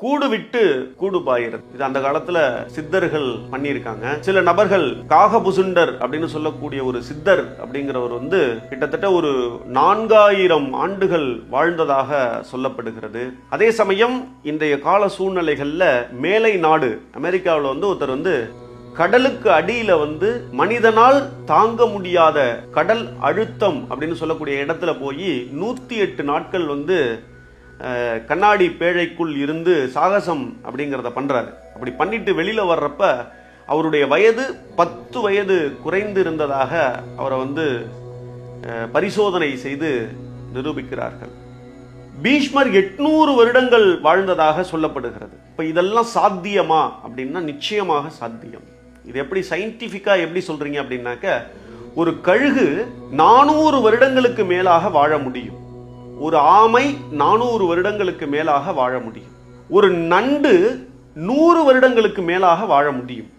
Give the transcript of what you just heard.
கூடு விட்டு கூடு பாயிறது. இது அந்த காலத்துல சித்தர்கள் பண்ணியிருக்காங்க. சில நபர்கள் காகபுசுண்டர் அப்படின்னு சொல்லக்கூடிய ஒரு சித்தர் அப்படிங்கிறவர் கிட்டத்தட்ட ஒரு 4000 ஆண்டுகள் வாழ்ந்ததாக சொல்லப்படுகிறது. அதே சமயம் இன்றைய கால சூழ்நிலைகள்ல மேலை நாடு அமெரிக்காவில் ஒருத்தர் கடலுக்கு அடியில மனிதனால் தாங்க முடியாத கடல் அழுத்தம் அப்படின்னு சொல்லக்கூடிய இடத்துல போய் 108 நாட்கள் கண்ணாடி பேழைக்குள் இருந்து சாகசம் அப்படிங்கிறத பண்றாரு. அப்படி பண்ணிட்டு வெளியில வர்றப்ப அவருடைய வயது 10 வயது குறைந்து இருந்ததாக அவரை பரிசோதனை செய்து நிரூபிக்கிறார்கள். பீஷ்மர் 800 வருடங்கள் வாழ்ந்ததாக சொல்லப்படுகிறது. இப்ப இதெல்லாம் சாத்தியமா அப்படின்னா நிச்சயமாக சாத்தியம். இது எப்படி சயின்டிபிக்கா எப்படி சொல்றீங்க அப்படின்னாக்க, ஒரு கழுகு 400 வருடங்களுக்கு மேலாக வாழ முடியும். ஒரு ஆமை 400 வருடங்களுக்கு மேலாக வாழ முடியும். ஒரு நண்டு 100 வருடங்களுக்கு மேலாக வாழ முடியும்.